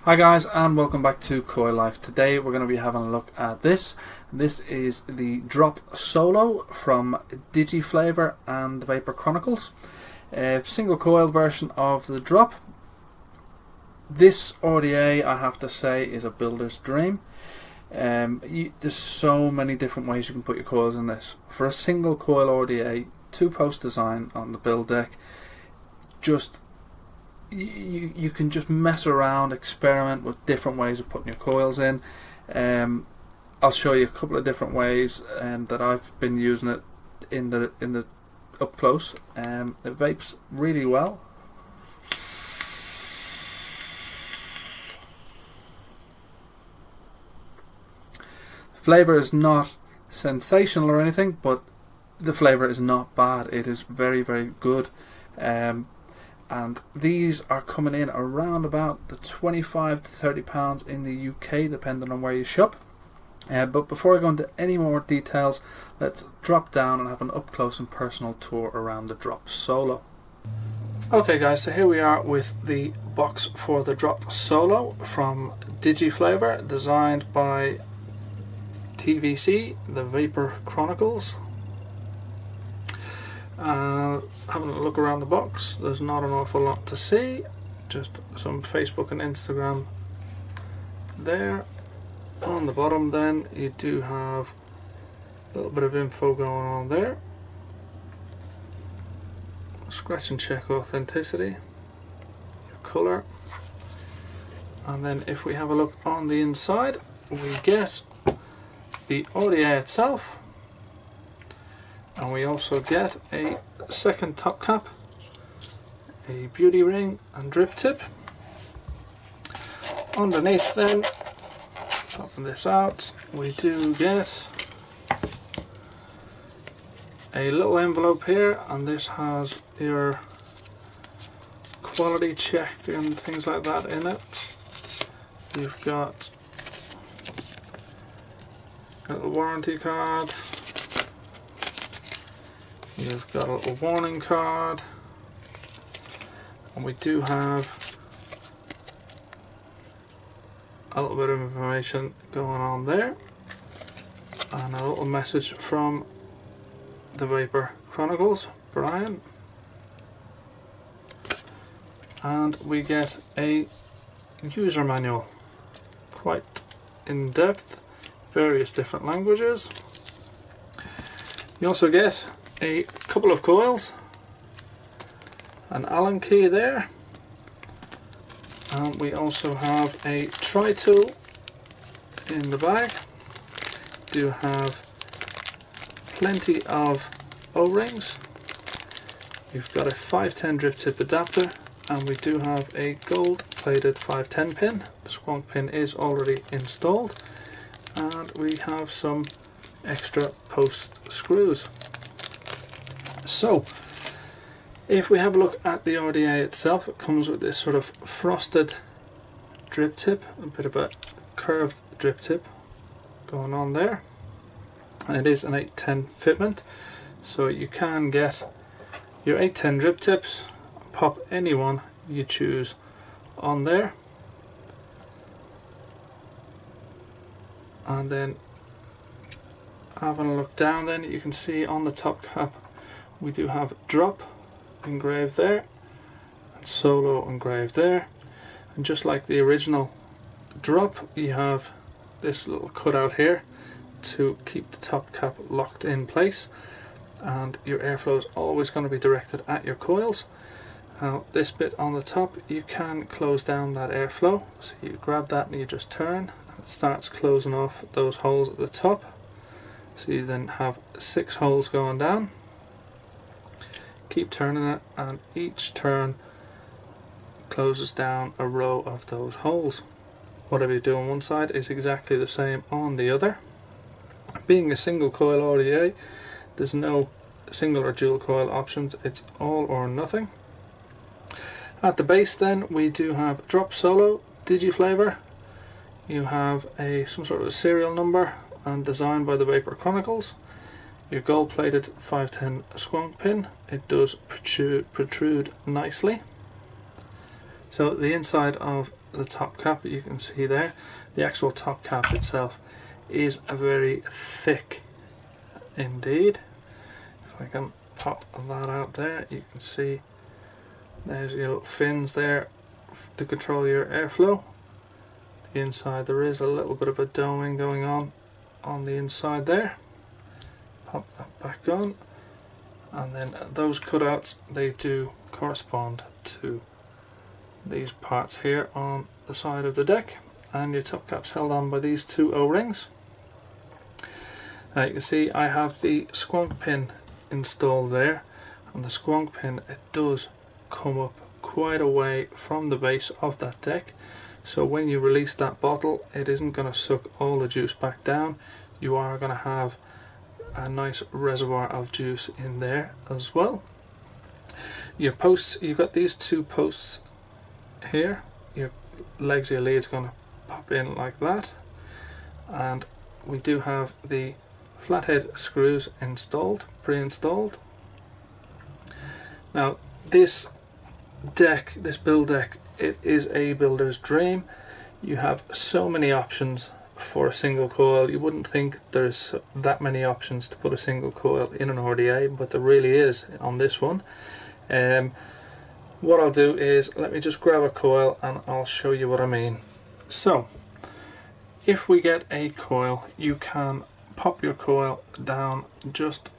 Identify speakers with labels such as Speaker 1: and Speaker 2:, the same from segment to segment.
Speaker 1: Hi guys, and welcome back to Coil Life. Today we're going to be having a look at this. This is the Drop Solo from Digiflavor and the Vapor Chronicles. A single coil version of the Drop. This RDA, I have to say, is a builder's dream. There's so many different ways you can put your coils in this. For a single coil RDA, two-post design on the build deck, you can just mess around, experiment with different ways of putting your coils in. I'll show you a couple of different ways that I've been using it in the up close. It vapes really well. Flavour is not sensational or anything, but the flavour is not bad. It is very, very good. And these are coming in around about the £25 to £30 in the UK, depending on where you shop. But before I go into any more details, let's drop down and have an up close and personal tour around the Drop Solo. Okay guys, so here we are with the box for the Drop Solo from Digiflavor, designed by TVC, the Vapor Chronicles. Having a look around the box, there's not an awful lot to see, just some Facebook and Instagram there. On the bottom then you do have a little bit of info going on there. Scratch and check authenticity, your colour, and then if we have a look on the inside, we get the RDA itself. And we also get a second top cap, a beauty ring and drip tip. Underneath then, popping this out, we do get a little envelope here, and this has your quality check and things like that in it. You've got a little warranty card. You've got a little warning card, and we do have a little bit of information going on there, and a little message from the Vapor Chronicles, Brian, and we get a user manual, quite in depth, various different languages. You also get a couple of coils, an Allen key there, and we also have a tri-tool in the bag. Do have plenty of O-rings. You've got a 510 drip tip adapter, and we do have a gold plated 510 pin. The squonk pin is already installed, and we have some extra post screws. So, if we have a look at the RDA itself, it comes with this sort of frosted drip tip, a bit of a curved drip tip going on there. And it is an 810 fitment, so you can get your 810 drip tips, pop any one you choose on there. And then having a look down, then you can see on the top cap we do have Drop engraved there and Solo engraved there, and just like the original Drop, you have this little cutout here to keep the top cap locked in place, and your airflow is always going to be directed at your coils. Now this bit on the top, you can close down that airflow, so you grab that and you just turn, and it starts closing off those holes at the top. So you then have 6 holes going down. Keep turning it, and each turn closes down a row of those holes. Whatever you do on one side is exactly the same on the other. Being a single coil RDA, there's no single or dual coil options, it's all or nothing. At the base then we do have Drop Solo, Digiflavor. You have some sort of a serial number and designed by the Vapor Chronicles. Your gold plated 510 squonk pin, it does protrude nicely. So the inside of the top cap, you can see there, the actual top cap itself is a very thick indeed. If I can pop that out there, you can see there's your little fins there to control your airflow. The inside, there is a little bit of a doming going on the inside there. Pop that back on, and then those cutouts, they do correspond to these parts here on the side of the deck, and your top cap's held on by these two O-rings. Now you can see I have the squonk pin installed there, and the squonk pin, it does come up quite a way from the base of that deck, so when you release that bottle, it isn't going to suck all the juice back down. You are going to have a nice reservoir of juice in there as well. Your posts, you've got these two posts here, your legs of your lead's going to pop in like that, and we do have the flathead screws installed, pre-installed. Now this deck, this build deck, it is a builder's dream. You have so many options for a single coil. You wouldn't think there's that many options to put a single coil in an RDA, but there really is on this one. What I'll do is, let me just grab a coil and I'll show you what I mean. So if we get a coil, you can pop your coil down, just,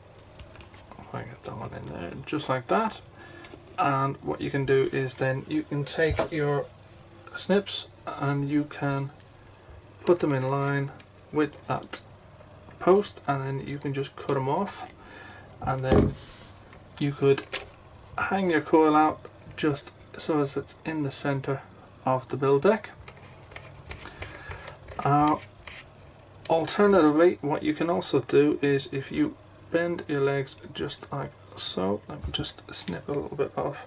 Speaker 1: if I get that one in there, just like that. And what you can do is then you can take your snips and you can put them in line with that post, and then you can just cut them off, and then you could hang your coil out just so as it's in the center of the build deck. Alternatively, what you can also do is, if you bend your legs just like so, let me just snip a little bit off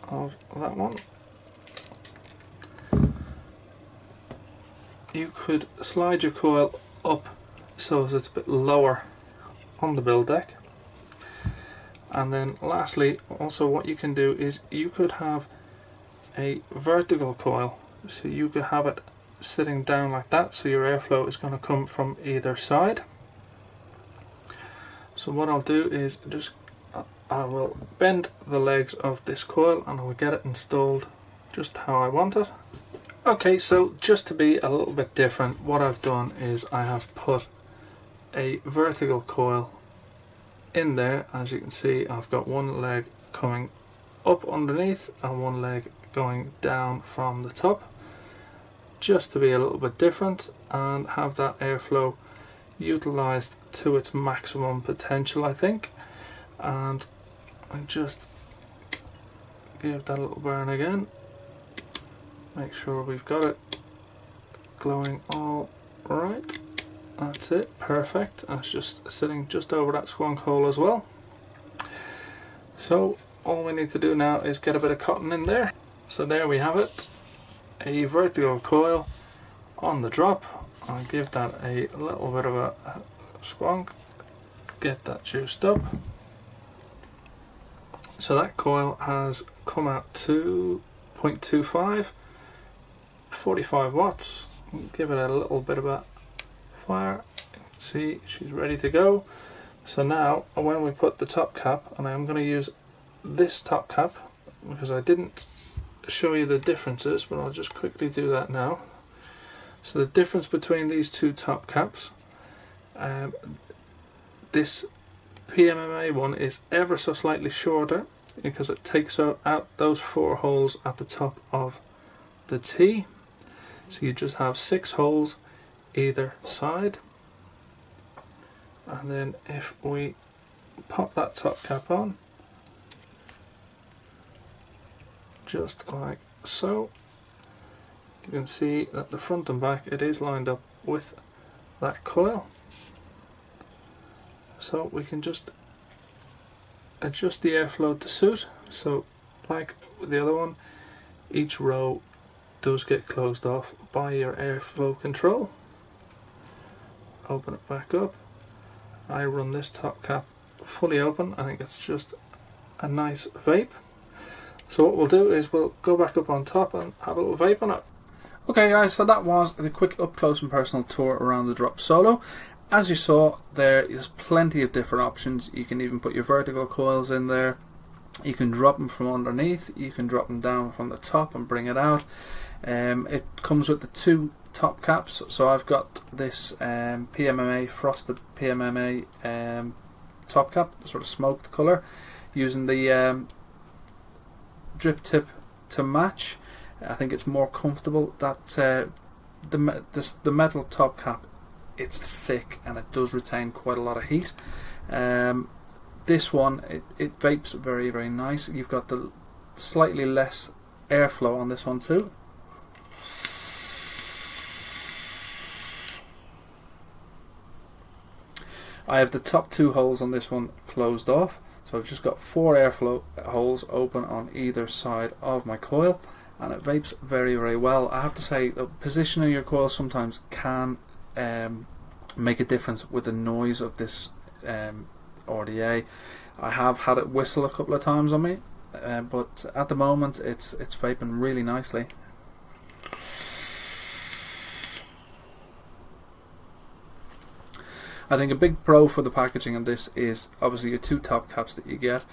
Speaker 1: of that one. You could slide your coil up so as it's a bit lower on the build deck. And then lastly, also what you can do is you could have a vertical coil, so you could have it sitting down like that, so your airflow is going to come from either side. So what I'll do is just, I will bend the legs of this coil and I will get it installed just how I want it. Okay, so just to be a little bit different, what I've done is I have put a vertical coil in there. As you can see, I've got one leg coming up underneath and one leg going down from the top, just to be a little bit different and have that airflow utilized to its maximum potential, I think. And I just give that a little burn again, make sure we've got it glowing all right. That's it, perfect. And it's just sitting just over that squonk hole as well. So all we need to do now is get a bit of cotton in there. So there we have it, a vertical coil on the drop. I'll give that a little bit of a squonk, get that juiced up. So that coil has come out to 0.25, 45 watts. Give it a little bit of a fire. You can see she's ready to go. So now when we put the top cap, and I'm going to use this top cap because I didn't show you the differences, but I'll just quickly do that now. So the difference between these two top caps, this PMMA one is ever so slightly shorter because it takes out those 4 holes at the top of the T. So you just have 6 holes either side. And then if we pop that top cap on, just like so, you can see that the front and back, it is lined up with that coil. So we can just adjust the airflow to suit. So like with the other one, each row does get closed off by your airflow control. Open it back up. I run this top cap fully open. I think it's just a nice vape. So what we'll do is we'll go back up on top and have a little vape on it. Okay guys, so that was the quick up close and personal tour around the Drop Solo. As you saw, there is plenty of different options. You can even put your vertical coils in there. You can drop them from underneath, you can drop them down from the top and bring it out. It comes with the 2 top caps, so I've got this PMMA, frosted PMMA top cap, sort of smoked colour, using the drip tip to match. I think it's more comfortable. That the metal top cap, it's thick and it does retain quite a lot of heat. This one, it vapes very, very nice. You've got the slightly less airflow on this one too. I have the top 2 holes on this one closed off, so I've just got 4 airflow holes open on either side of my coil, and it vapes very, very well. I have to say, the position of your coil sometimes can make a difference with the noise of this RDA. I have had it whistle a couple of times on me, but at the moment it's vaping really nicely. I think a big pro for the packaging of this is obviously your 2 top caps that you get.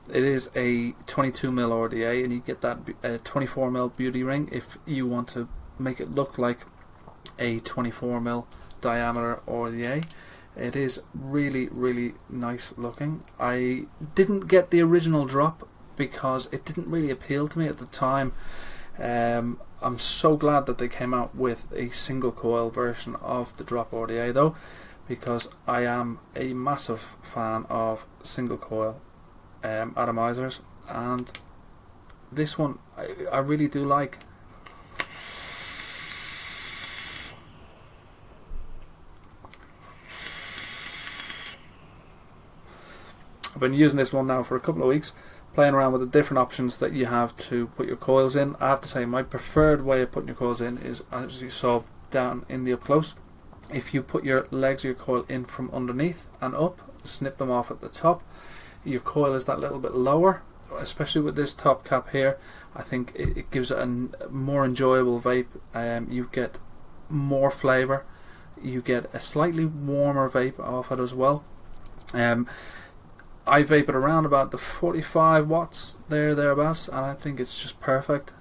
Speaker 1: It is a 22mm RDA, and you get that 24mm beauty ring if you want to make it look like a 24mm diameter RDA. It is really, really nice looking. I didn't get the original drop because it didn't really appeal to me at the time. I'm so glad that they came out with a single coil version of the Drop RDA though, because I am a massive fan of single coil atomizers, and this one I really do like. I've been using this one now for a couple of weeks, playing around with the different options that you have to put your coils in. I have to say my preferred way of putting your coils in is, as you saw down in the up close, if you put your legs of your coil in from underneath and up, snip them off at the top, your coil is that little bit lower. Especially with this top cap here, I think it gives it a more enjoyable vape. You get more flavour, you get a slightly warmer vape off it as well. I vape it around about the 45 watts thereabouts, and I think it's just perfect.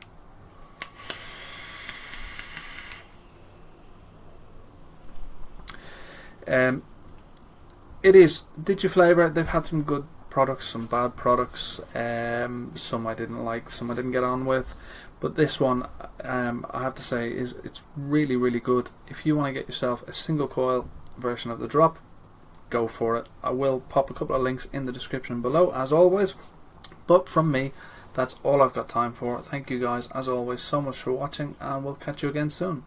Speaker 1: It is Digiflavor. They've had some good products, some bad products, some I didn't like, some I didn't get on with, but this one I have to say it's really, really good. If you want to get yourself a single coil version of the Drop, go for it. I will pop a couple of links in the description below as always, but from me that's all I've got time for. Thank you guys as always so much for watching, and we'll catch you again soon.